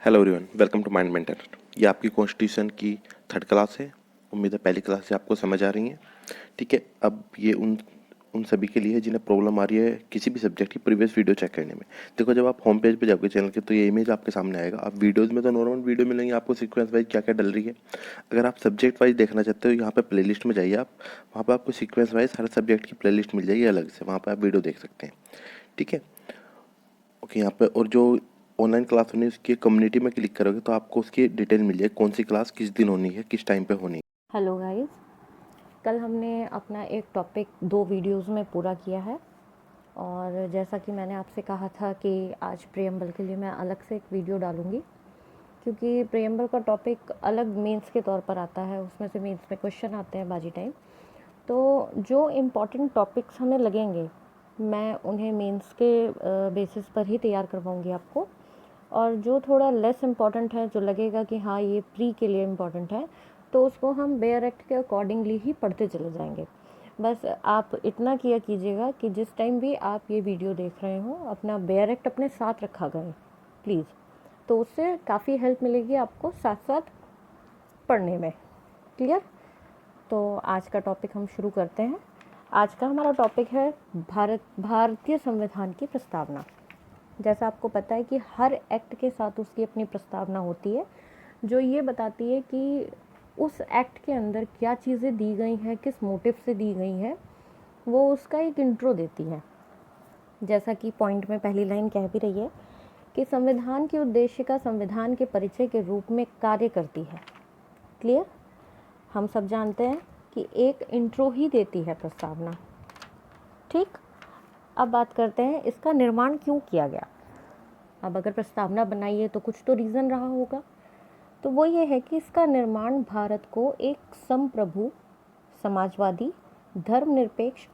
Hello everyone, welcome to mind mentor. ये आपकी constitution की थर्ड क्लास है। उम्मीद है पहली क्लास से आपको समझ आ रही है। ठीक है, अब ये उन उन सभी के लिए है जिन्हें प्रॉब्लम आ रही है किसी भी सब्जेक्ट की प्रीवियस वीडियो चेक करने में। देखो, जब आप होम पेज पे जाओगे चैनल के तो ये इमेज आपके सामने आएगा। आप वीडियोज़ में तो नॉर्मल वीडियो मिलेंगे आपको सीक्वेंस वाइज क्या क्या डल रही है। अगर आप सब्जेक्ट वाइज देखना चाहते हो, यहाँ पे प्लेलिस्ट में जाइए आप। वहाँ पर आपको सीक्वेंस वाइज हर सब्जेक्ट की प्लेलिस्ट मिल जाएगी अलग से, वहाँ पर आप वीडियो देख सकते हैं। ठीक है, ओके। यहाँ पे और जो ऑनलाइन क्लास होनी है उसकी कम्युनिटी में क्लिक करोगे तो आपको उसकी डिटेल मिल जाएगी, कौन सी क्लास किस दिन होनी है, किस टाइम पे होनी है। हेलो गाइस, कल हमने अपना एक टॉपिक 2 वीडियोस में पूरा किया है। और जैसा कि मैंने आपसे कहा था कि आज प्रियम्बल के लिए मैं अलग से एक वीडियो डालूँगी, क्योंकि प्रियम्बल का टॉपिक अलग मेंस के तौर पर आता है। उसमें से मेंस में क्वेश्चन आते हैं बाजी टाइम। तो जो इम्पॉर्टेंट टॉपिक्स हमें लगेंगे मैं उन्हें मेंस के बेसिस पर ही तैयार करवाऊँगी आपको। और जो थोड़ा लेस इम्पॉर्टेंट है, जो लगेगा कि हाँ ये प्री के लिए इम्पॉर्टेंट है, तो उसको हम बेयर एक्ट के अकॉर्डिंगली ही पढ़ते चले जाएंगे। बस आप इतना किया कीजिएगा कि जिस टाइम भी आप ये वीडियो देख रहे हो अपना बेयर एक्ट अपने साथ रखा करें प्लीज़। तो उससे काफ़ी हेल्प मिलेगी आपको साथ साथ पढ़ने में। क्लियर? तो आज का टॉपिक हम शुरू करते हैं। आज का हमारा टॉपिक है भारतीय संविधान की प्रस्तावना। जैसा आपको पता है कि हर एक्ट के साथ उसकी अपनी प्रस्तावना होती है, जो ये बताती है कि उस एक्ट के अंदर क्या चीज़ें दी गई हैं, किस मोटिव से दी गई हैं, वो उसका एक इंट्रो देती है। जैसा कि पॉइंट में पहली लाइन कह भी रही है कि संविधान की उद्देशिका संविधान के परिचय के रूप में कार्य करती है। क्लियर? हम सब जानते हैं कि एक इंट्रो ही देती है प्रस्तावना। ठीक, अब बात करते हैं इसका निर्माण क्यों किया गया। अब अगर प्रस्तावना बनाई है तो कुछ तो रीज़न रहा होगा। तो वो ये है कि इसका निर्माण भारत को एक संप्रभु, समाजवादी, धर्मनिरपेक्ष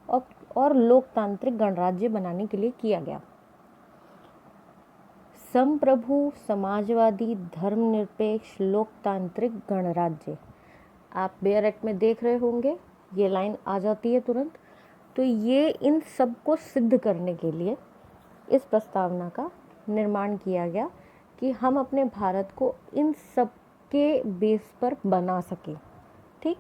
और लोकतांत्रिक गणराज्य बनाने के लिए किया गया। संप्रभु, समाजवादी, धर्मनिरपेक्ष, लोकतांत्रिक गणराज्य, आप बेयर एक्ट में देख रहे होंगे, ये लाइन आ जाती है तुरंत। तो ये इन सब को सिद्ध करने के लिए इस प्रस्तावना का निर्माण किया गया कि हम अपने भारत को इन सब के बेस पर बना सकें। ठीक।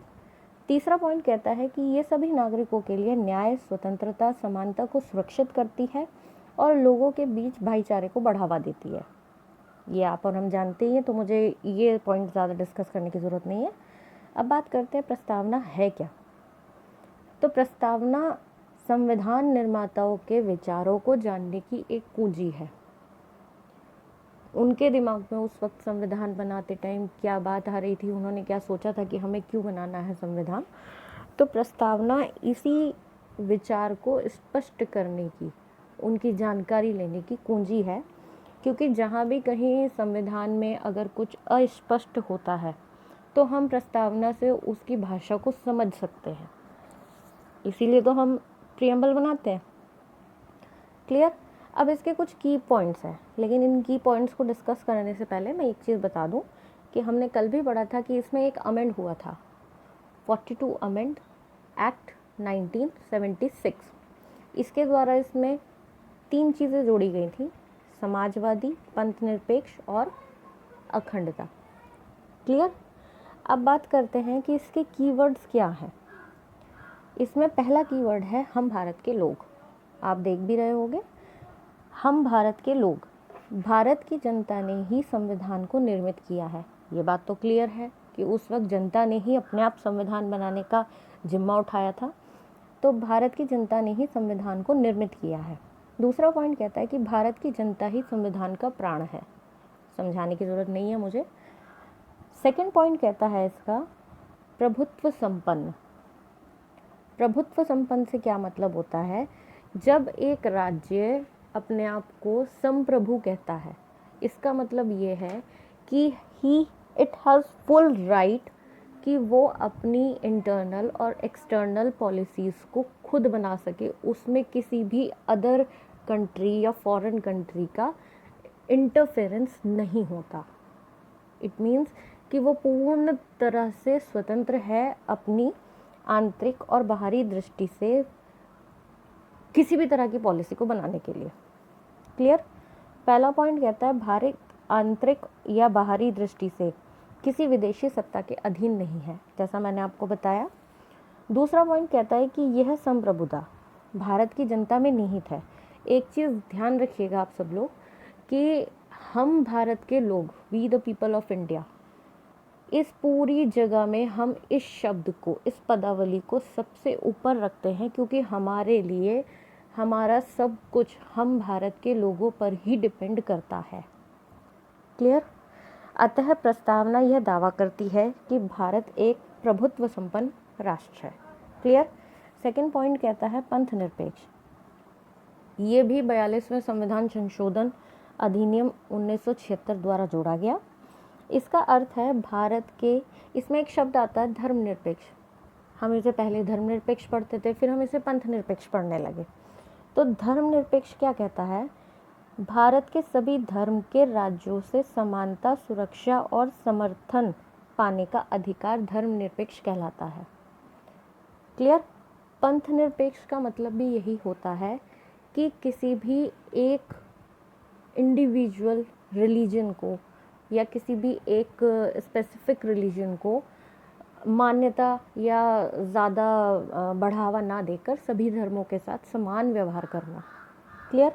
तीसरा पॉइंट कहता है कि ये सभी नागरिकों के लिए न्याय, स्वतंत्रता, समानता को सुरक्षित करती है और लोगों के बीच भाईचारे को बढ़ावा देती है। ये आप और हम जानते ही हैं, तो मुझे ये पॉइंट ज़्यादा डिस्कस करने की ज़रूरत नहीं है। अब बात करते हैं प्रस्तावना है क्या। तो प्रस्तावना संविधान निर्माताओं के विचारों को जानने की एक कुंजी है। उनके दिमाग में उस वक्त संविधान बनाते टाइम क्या बात आ रही थी, उन्होंने क्या सोचा था कि हमें क्यों बनाना है संविधान। तो प्रस्तावना इसी विचार को स्पष्ट करने की, उनकी जानकारी लेने की कुंजी है। क्योंकि जहाँ भी कहीं संविधान में अगर कुछ अस्पष्ट होता है तो हम प्रस्तावना से उसकी भाषा को समझ सकते हैं, इसीलिए तो हम प्रियम्बल बनाते हैं। क्लियर? अब इसके कुछ की पॉइंट्स हैं, लेकिन इन की पॉइंट्स को डिस्कस करने से पहले मैं एक चीज़ बता दूं कि हमने कल भी पढ़ा था कि इसमें एक अमेंड हुआ था, 42 अमेंड एक्ट 1976। इसके द्वारा इसमें 3 चीज़ें जोड़ी गई थी, समाजवादी, पंथ निरपेक्ष और अखंडता। क्लियर? अब बात करते हैं कि इसके कीवर्ड्स क्या हैं। इसमें पहला कीवर्ड है हम भारत के लोग। आप देख भी रहे होंगे, हम भारत के लोग। भारत की जनता ने ही संविधान को निर्मित किया है। ये बात तो क्लियर है कि उस वक्त जनता ने ही अपने आप संविधान बनाने का जिम्मा उठाया था। तो भारत की जनता ने ही संविधान को निर्मित किया है। दूसरा पॉइंट कहता है कि भारत की जनता ही संविधान का प्राण है। समझाने की ज़रूरत नहीं है मुझे। सेकंड पॉइंट कहता है इसका प्रभुत्व संपन्न। प्रभुत्व संपन्न से क्या मतलब होता है, जब एक राज्य अपने आप को संप्रभु कहता है, इसका मतलब ये है कि इट हैज़ फुल राइट कि वो अपनी इंटरनल और एक्सटर्नल पॉलिसीज़ को खुद बना सके, उसमें किसी भी अदर कंट्री या फॉरेन कंट्री का इंटरफेरेंस नहीं होता। इट मीन्स कि वो पूर्ण तरह से स्वतंत्र है अपनी आंतरिक और बाहरी दृष्टि से किसी भी तरह की पॉलिसी को बनाने के लिए। क्लियर? पहला पॉइंट कहता है भारत आंतरिक या बाहरी दृष्टि से किसी विदेशी सत्ता के अधीन नहीं है, जैसा मैंने आपको बताया। दूसरा पॉइंट कहता है कि यह संप्रभुता भारत की जनता में निहित है। एक चीज़ ध्यान रखिएगा आप सब लोग कि हम भारत के लोग, we the people of India, इस पूरी जगह में हम इस शब्द को, इस पदावली को सबसे ऊपर रखते हैं, क्योंकि हमारे लिए हमारा सब कुछ हम भारत के लोगों पर ही डिपेंड करता है। क्लियर? अतः प्रस्तावना यह दावा करती है कि भारत एक प्रभुत्व संपन्न राष्ट्र है। क्लियर? सेकंड पॉइंट कहता है पंथ निरपेक्ष। ये भी 42वें संविधान संशोधन अधिनियम 1976 द्वारा जोड़ा गया। इसका अर्थ है भारत के, इसमें एक शब्द आता है धर्मनिरपेक्ष। हम इसे पहले धर्मनिरपेक्ष पढ़ते थे, फिर हम इसे पंथ निरपेक्ष पढ़ने लगे। तो धर्मनिरपेक्ष क्या कहता है? भारत के सभी धर्म के राज्यों से समानता, सुरक्षा और समर्थन पाने का अधिकार धर्मनिरपेक्ष कहलाता है। क्लियर? पंथ निरपेक्ष का मतलब भी यही होता है कि किसी भी एक इंडिविजुअल रिलीजन को या किसी भी एक स्पेसिफिक रिलीजन को मान्यता या ज़्यादा बढ़ावा ना देकर सभी धर्मों के साथ समान व्यवहार करना। क्लियर?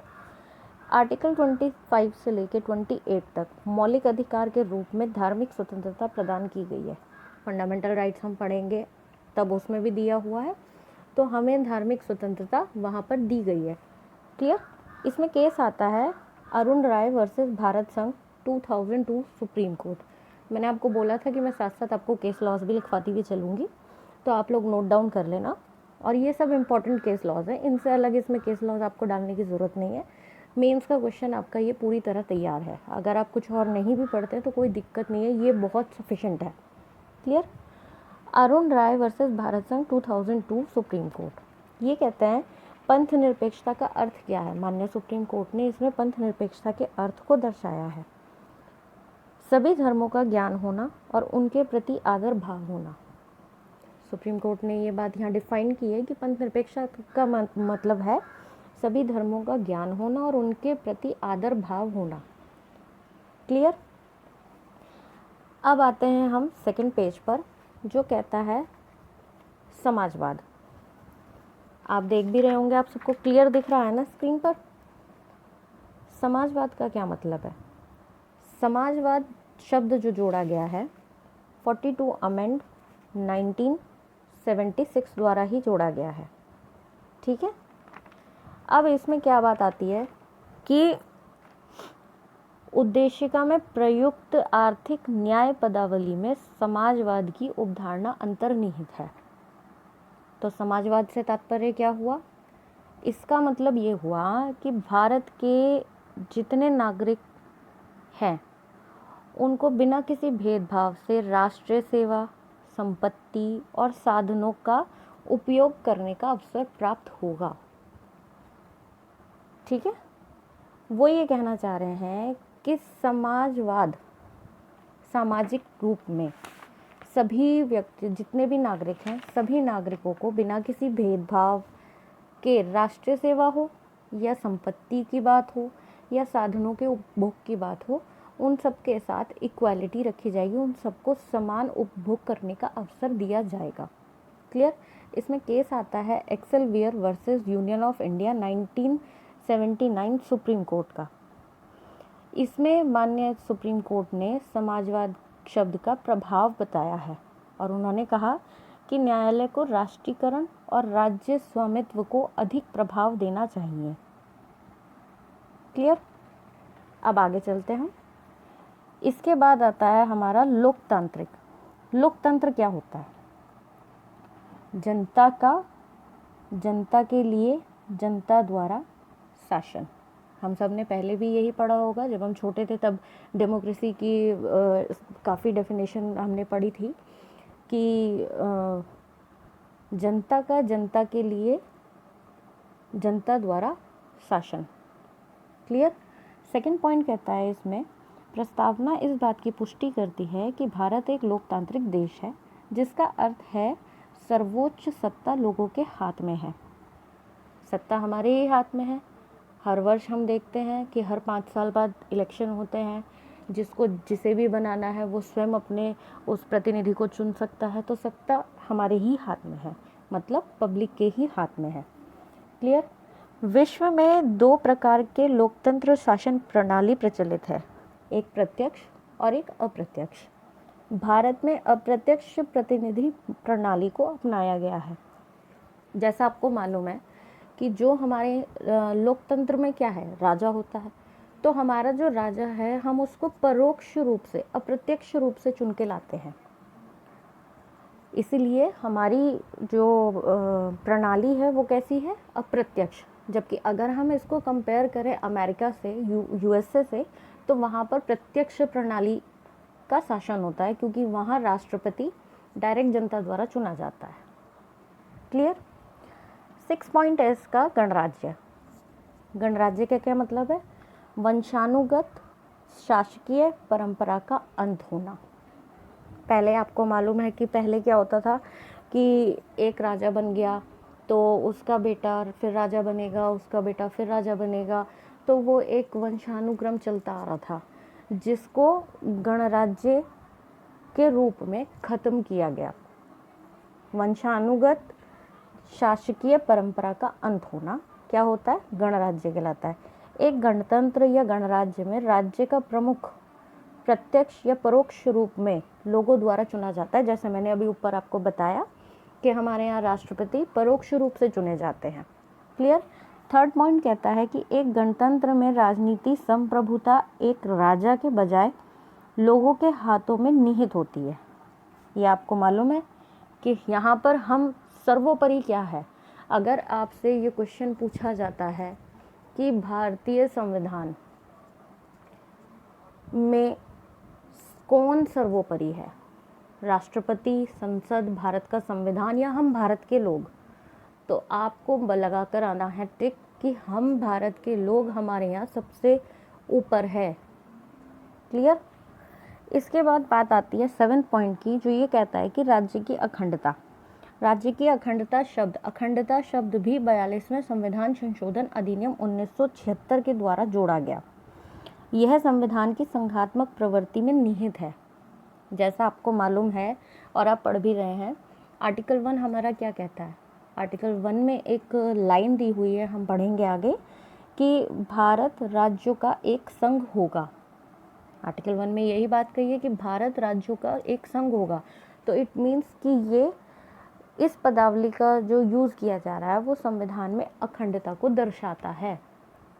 आर्टिकल 25 से लेकर 28 तक मौलिक अधिकार के रूप में धार्मिक स्वतंत्रता प्रदान की गई है। फंडामेंटल राइट्स हम पढ़ेंगे तब उसमें भी दिया हुआ है, तो हमें धार्मिक स्वतंत्रता वहाँ पर दी गई है। क्लियर? इसमें केस आता है अरुण राय वर्सेस भारत संघ 2002 सुप्रीम कोर्ट। मैंने आपको बोला था कि मैं साथ साथ आपको केस लॉज भी लिखवाती हुई चलूँगी, तो आप लोग नोट डाउन कर लेना। और ये सब इंपॉर्टेंट केस लॉज हैं, इनसे अलग इसमें केस लॉज आपको डालने की ज़रूरत नहीं है। मेंस का क्वेश्चन आपका ये पूरी तरह तैयार है। अगर आप कुछ और नहीं भी पढ़ते तो कोई दिक्कत नहीं है, ये बहुत सफिशेंट है। क्लियर? अरुण राय वर्सेस भारत संघ 2002 सुप्रीम कोर्ट ये कहते हैं पंथ निरपेक्षता का अर्थ क्या है। माननीय सुप्रीम कोर्ट ने इसमें पंथ निरपेक्षता के अर्थ को दर्शाया है। सभी धर्मों का ज्ञान होना और उनके प्रति आदर भाव होना। सुप्रीम कोर्ट ने ये बात यहाँ डिफाइन की है कि पंथ निरपेक्षता का मतलब है सभी धर्मों का ज्ञान होना और उनके प्रति आदर भाव होना। क्लियर? अब आते हैं हम सेकंड पेज पर, जो कहता है समाजवाद। आप देख भी रहे होंगे, आप सबको क्लियर दिख रहा है ना स्क्रीन पर। समाजवाद का क्या मतलब है? समाजवाद शब्द जो जोड़ा गया है 42 अमेंड 1976 द्वारा ही जोड़ा गया है। ठीक है? अब इसमें क्या बात आती है कि उद्देशिका में प्रयुक्त आर्थिक न्याय पदावली में समाजवाद की उपधारणा अंतर्निहित है। तो समाजवाद से तात्पर्य क्या हुआ? इसका मतलब ये हुआ कि भारत के जितने नागरिक हैं उनको बिना किसी भेदभाव से राष्ट्रीय सेवा, संपत्ति और साधनों का उपयोग करने का अवसर प्राप्त होगा। ठीक है? वो ये कहना चाह रहे हैं कि समाजवाद सामाजिक रूप में सभी व्यक्ति, जितने भी नागरिक हैं, सभी नागरिकों को बिना किसी भेदभाव के राष्ट्रीय सेवा हो या संपत्ति की बात हो या साधनों के उपभोग की बात हो, उन सब के साथ इक्वालिटी रखी जाएगी, उन सबको समान उपभोग करने का अवसर दिया जाएगा। क्लियर? इसमें केस आता है Excel Wear versus Union of India 1979 Supreme Court का। इसमें माननीय सुप्रीम कोर्ट ने समाजवाद शब्द का प्रभाव बताया है और उन्होंने कहा कि न्यायालय को राष्ट्रीयकरण और राज्य स्वामित्व को अधिक प्रभाव देना चाहिए। क्लियर? अब आगे चलते हैं। इसके बाद आता है हमारा लोकतांत्रिक। लोकतंत्र क्या होता है? जनता का, जनता के लिए, जनता द्वारा शासन। हम सब ने पहले भी यही पढ़ा होगा, जब हम छोटे थे तब डेमोक्रेसी की काफ़ी डेफिनेशन हमने पढ़ी थी कि जनता का, जनता के लिए, जनता द्वारा शासन। क्लियर? सेकंड पॉइंट कहता है इसमें प्रस्तावना इस बात की पुष्टि करती है कि भारत एक लोकतांत्रिक देश है, जिसका अर्थ है सर्वोच्च सत्ता लोगों के हाथ में है। सत्ता हमारे ही हाथ में है। हर वर्ष हम देखते हैं कि हर 5 साल बाद इलेक्शन होते हैं, जिसको जिसे भी बनाना है वो स्वयं अपने उस प्रतिनिधि को चुन सकता है। तो सत्ता हमारे ही हाथ में है, मतलब पब्लिक के ही हाथ में है। क्लियर। विश्व में 2 प्रकार के लोकतंत्र शासन प्रणाली प्रचलित है, एक प्रत्यक्ष और एक अप्रत्यक्ष। भारत में अप्रत्यक्ष प्रतिनिधि प्रणाली को अपनाया गया है। जैसा आपको मालूम है कि जो हमारे लोकतंत्र में क्या है, राजा होता है। तो हमारा जो राजा है हम उसको परोक्ष रूप से, अप्रत्यक्ष रूप से चुन के लाते हैं। इसीलिए हमारी जो प्रणाली है वो कैसी है, अप्रत्यक्ष। जबकि अगर हम इसको कंपेयर करें अमेरिका से, यूएसए से, तो वहाँ पर प्रत्यक्ष प्रणाली का शासन होता है, क्योंकि वहाँ राष्ट्रपति डायरेक्ट जनता द्वारा चुना जाता है। क्लियर। 6 पॉइंट है इसका, गणराज्य। गणराज्य का क्या मतलब है, वंशानुगत शासकीय परंपरा का अंत होना। पहले आपको मालूम है कि पहले क्या होता था कि एक राजा बन गया तो उसका बेटा फिर राजा बनेगा, उसका बेटा फिर राजा बनेगा, तो वो एक वंशानुक्रम चलता आ रहा था, जिसको गणराज्य के रूप में ख़त्म किया गया। वंशानुगत शासकीय परंपरा का अंत होना क्या होता है, गणराज्य कहलाता है। एक गणतंत्र या गणराज्य में राज्य का प्रमुख प्रत्यक्ष या परोक्ष रूप में लोगों द्वारा चुना जाता है। जैसे मैंने अभी ऊपर आपको बताया कि हमारे यहाँ राष्ट्रपति परोक्ष रूप से चुने जाते हैं। क्लियर। 3rd पॉइंट कहता है कि एक गणतंत्र में राजनीति संप्रभुता एक राजा के बजाय लोगों के हाथों में निहित होती है। ये आपको मालूम है कि यहाँ पर हम सर्वोपरि क्या है। अगर आपसे ये क्वेश्चन पूछा जाता है कि भारतीय संविधान में कौन सर्वोपरि है, राष्ट्रपति, संसद, भारत का संविधान या हम भारत के लोग, तो आपको लगा कर आना है टिक कि हम भारत के लोग हमारे यहाँ सबसे ऊपर है। क्लियर। इसके बाद बात आती है 7th पॉइंट की, जो ये कहता है कि राज्य की अखंडता। राज्य की अखंडता शब्द भी 42वें संविधान संशोधन अधिनियम 1976 के द्वारा जोड़ा गया। यह संविधान की संघात्मक प्रवृत्ति में निहित है। जैसा आपको मालूम है और आप पढ़ भी रहे हैं, आर्टिकल 1 हमारा क्या कहता है। आर्टिकल 1 में एक लाइन दी हुई है, हम पढ़ेंगे आगे, कि भारत राज्यों का एक संघ होगा। आर्टिकल 1 में यही बात कही है कि भारत राज्यों का एक संघ होगा। तो इट मीन्स कि ये इस पदावली का जो यूज़ किया जा रहा है वो संविधान में अखंडता को दर्शाता है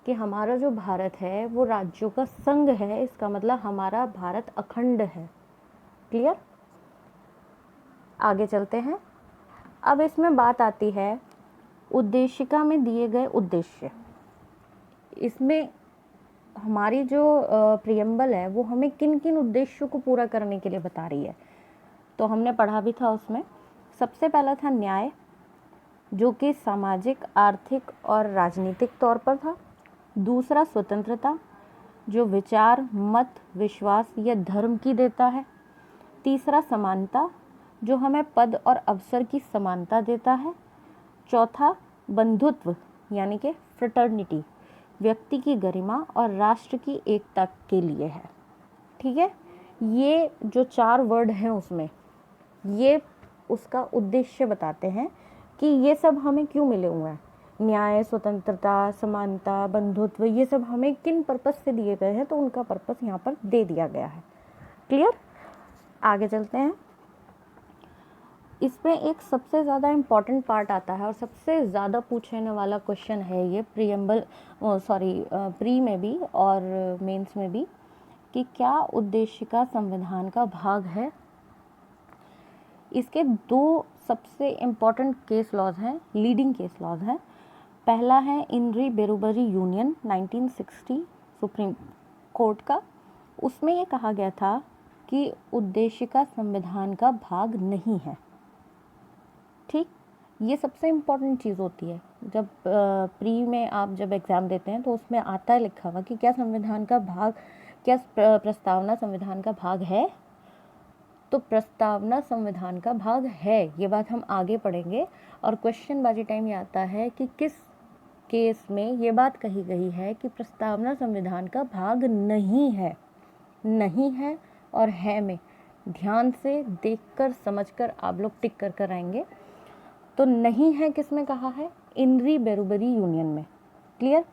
कि हमारा जो भारत है वो राज्यों का संघ है। इसका मतलब हमारा भारत अखंड है। क्लियर। आगे चलते हैं। अब इसमें बात आती है उद्देशिका में दिए गए उद्देश्य। इसमें हमारी जो प्रियम्बल है वो हमें किन किन उद्देश्यों को पूरा करने के लिए बता रही है। तो हमने पढ़ा भी था उसमें। सबसे पहला था न्याय, जो कि सामाजिक, आर्थिक और राजनीतिक तौर पर था। दूसरा स्वतंत्रता, जो विचार, मत, विश्वास या धर्म की देता है। तीसरा समानता, जो हमें पद और अवसर की समानता देता है। चौथा बंधुत्व, यानी कि फ्रेटर्निटी, व्यक्ति की गरिमा और राष्ट्र की एकता के लिए है। ठीक है। ये जो 4 वर्ड हैं उसमें, ये उसका उद्देश्य बताते हैं कि ये सब हमें क्यों मिले हुए हैं। न्याय, स्वतंत्रता, समानता, बंधुत्व, ये सब हमें किन पर्पस से दिए गए हैं, तो उनका पर्पस यहाँ पर दे दिया गया है। क्लियर। आगे चलते हैं। इसमें एक सबसे ज़्यादा इम्पॉर्टेंट पार्ट आता है और सबसे ज़्यादा पूछने वाला क्वेश्चन है ये प्री में भी और मेंस में भी, कि क्या उद्देशिका संविधान का भाग है। इसके 2 सबसे इम्पॉर्टेंट केस लॉज हैं, लीडिंग केस लॉज हैं। पहला है इन री बेरुबरी यूनियन 1960 सुप्रीम कोर्ट का। उसमें ये कहा गया था कि उद्देशिका संविधान का भाग नहीं है। ठीक। ये सबसे इम्पॉर्टेंट चीज़ होती है। जब प्री में आप जब एग्ज़ाम देते हैं तो उसमें आता है लिखा हुआ कि क्या संविधान का भाग, क्या प्रस्तावना संविधान का भाग है। तो प्रस्तावना संविधान का भाग है, ये बात हम आगे पढ़ेंगे। और क्वेश्चन बाजी टाइम ये आता है कि किस केस में ये बात कही गई है कि प्रस्तावना संविधान का भाग नहीं है। नहीं है और है में ध्यान से देखकर समझकर आप लोग टिक कर कर आएंगे। तो नहीं है किस में कहा है? इनरी बेरुबरी यूनियन में। क्लियर?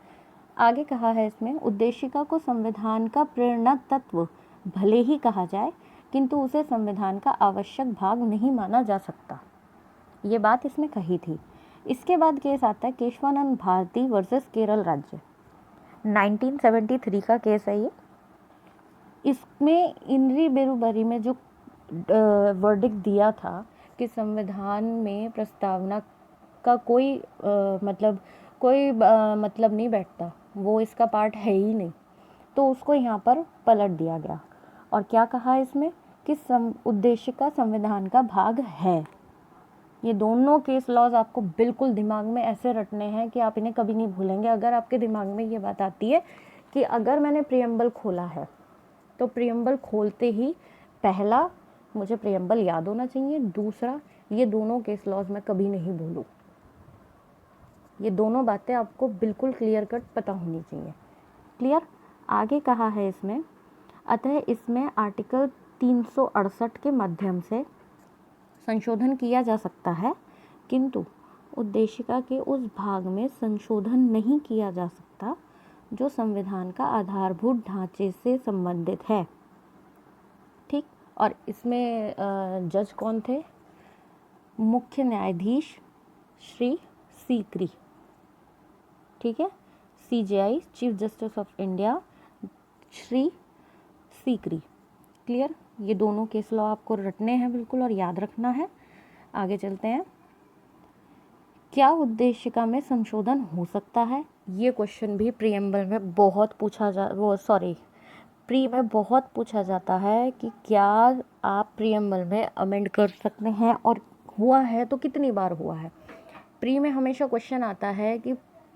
आगे कहा है इसमें, उद्देशिका को संविधान का प्रेरणा तत्व भले ही कहा जाए किंतु उसे संविधान का आवश्यक भाग नहीं माना जा सकता। ये बात इसमें कही थी। इसके बाद केस आता है केशवानंद भारती वर्सेस केरल राज्य, 1973 का केस है ये। इसमें इनरी बेरुबरी में जो वर्डिक्ट दिया था कि संविधान में प्रस्तावना का कोई मतलब नहीं बैठता, वो इसका पार्ट है ही नहीं, तो उसको यहाँ पर पलट दिया गया। और क्या कहा इसमें कि उद्देशिका संविधान का भाग है। ये दोनों केस लॉज आपको बिल्कुल दिमाग में ऐसे रटने हैं कि आप इन्हें कभी नहीं भूलेंगे। अगर आपके दिमाग में ये बात आती है कि अगर मैंने प्रियम्बल खोला है तो प्रियम्बल खोलते ही पहला मुझे प्रियम्बल याद होना चाहिए, दूसरा ये दोनों केस लॉज मैं कभी नहीं भूलूं। ये दोनों बातें आपको बिल्कुल क्लियर कट पता होनी चाहिए। क्लियर? आगे कहा है इसमें, अतः इसमें आर्टिकल 368 के माध्यम से संशोधन किया जा सकता है किंतु उद्देशिका के उस भाग में संशोधन नहीं किया जा सकता जो संविधान का आधारभूत ढांचे से संबंधित है। ठीक? और इसमें जज कौन थे? मुख्य न्यायाधीश श्री सीकरी। ठीक है? CJI chief justice of India Shri Sikri. Clear? ये दोनों केस लॉ आपको रटने हैं बिल्कुल और याद रखना है। आगे चलते हैं। क्या उद्देशिका में संशोधन हो सकता है? ये क्वेश्चन भी प्रीएम्बल में बहुत प्री में बहुत पूछा जाता है कि क्या आप प्रीएम्बल में अमेंड कर सकते हैं, और हुआ है तो कितनी बार हुआ है। प्री में हमेशा क्वेश्चन आता है कि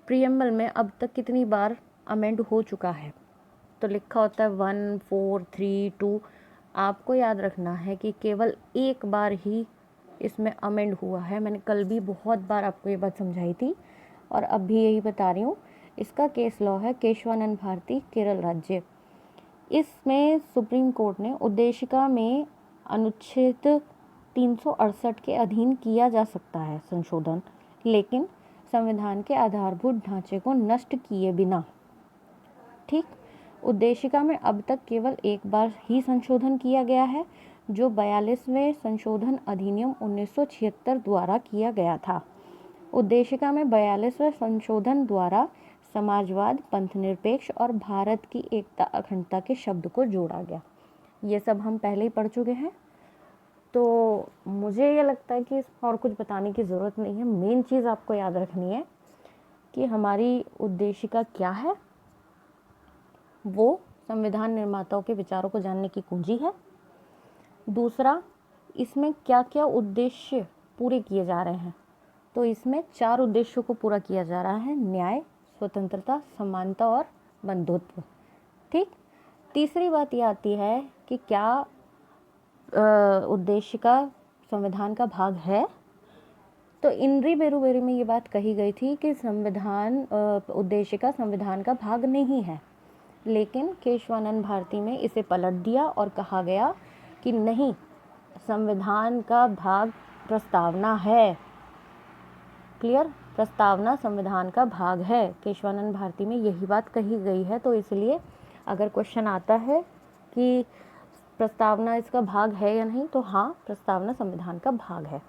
प्रीएम्बल में अब तक कितनी बार अमेंड हो चुका है, तो लिखा होता है 1, 4, 3, 2। आपको याद रखना है कि केवल एक बार ही इसमें अमेंड हुआ है। मैंने कल भी बहुत बार आपको ये बात समझाई थी और अब भी यही बता रही हूँ। इसका केस लॉ है केशवानंद भारती केरल राज्य। इसमें सुप्रीम कोर्ट ने उद्देशिका में अनुच्छेद 368 के अधीन किया जा सकता है संशोधन, लेकिन संविधान के आधारभूत ढांचे को नष्ट किए बिना। ठीक? उद्देशिका में अब तक केवल एक बार ही संशोधन किया गया है, जो 42वें संशोधन अधिनियम 1976 द्वारा किया गया था। उद्देशिका में 42वें संशोधन द्वारा समाजवाद, पंथनिरपेक्ष और भारत की एकता अखंडता के शब्द को जोड़ा गया। ये सब हम पहले ही पढ़ चुके हैं, तो मुझे ये लगता है कि इसमें और कुछ बताने की ज़रूरत नहीं है। मेन चीज़ आपको याद रखनी है कि हमारी उद्देशिका क्या है। वो संविधान निर्माताओं के विचारों को जानने की कुंजी है। दूसरा, इसमें क्या क्या उद्देश्य पूरे किए जा रहे हैं, तो इसमें 4 उद्देश्यों को पूरा किया जा रहा है: न्याय, स्वतंत्रता, समानता और बंधुत्व। ठीक? तीसरी बात ये आती है कि क्या उद्देशिका संविधान का भाग है। तो इनरी बेरुबेरी में ये बात कही गई थी कि उद्देशिका संविधान का भाग नहीं है, लेकिन केशवानंद भारती में इसे पलट दिया और कहा गया कि नहीं, संविधान का भाग प्रस्तावना है। क्लियर? प्रस्तावना संविधान का भाग है। केशवानंद भारती में यही बात कही गई है। तो इसलिए अगर क्वेश्चन आता है कि प्रस्तावना इसका भाग है या नहीं, तो हाँ, प्रस्तावना संविधान का भाग है।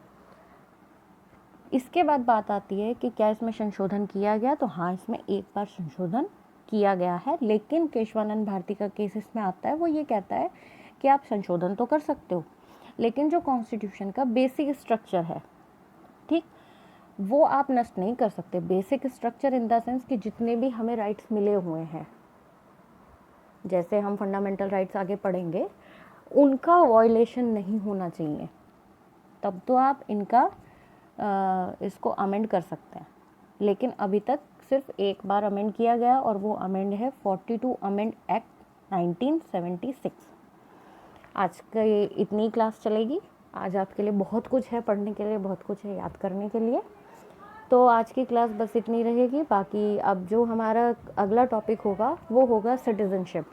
इसके बाद बात आती है कि क्या इसमें संशोधन किया गया, तो हाँ, इसमें एक बार संशोधन किया गया है, लेकिन केशवानंद भारती का केस इसमें आता है। वो ये कहता है कि आप संशोधन तो कर सकते हो, लेकिन जो कॉन्स्टिट्यूशन का बेसिक स्ट्रक्चर है, ठीक, वो आप नष्ट नहीं कर सकते। Basic structure in the sense कि जितने भी हमें राइट्स मिले हुए हैं, जैसे हम फंडामेंटल राइट्स आगे पढ़ेंगे, उनका वॉयलेशन नहीं होना चाहिए, तब तो आप इसको अमेंड कर सकते हैं। लेकिन अभी तक सिर्फ एक बार अमेंड किया गया और वो अमेंड है 42 अमेंड एक्ट 1976। आज का ये इतनी क्लास चलेगी। आज आपके लिए बहुत कुछ है पढ़ने के लिए, बहुत कुछ है याद करने के लिए। तो आज की क्लास बस इतनी रहेगी। बाकी अब जो हमारा अगला टॉपिक होगा वो होगा सिटीजनशिप।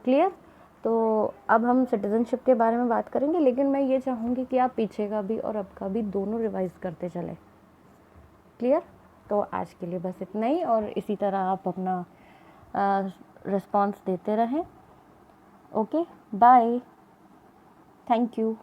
क्लियर? तो अब हम सिटीज़नशिप के बारे में बात करेंगे, लेकिन मैं ये चाहूँगी कि आप पीछे का भी और अब का भी दोनों रिवाइज़ करते चलें। क्लियर? तो आज के लिए बस इतना ही, और इसी तरह आप अपना रिस्पॉन्स देते रहें। Okay, bye, thank you.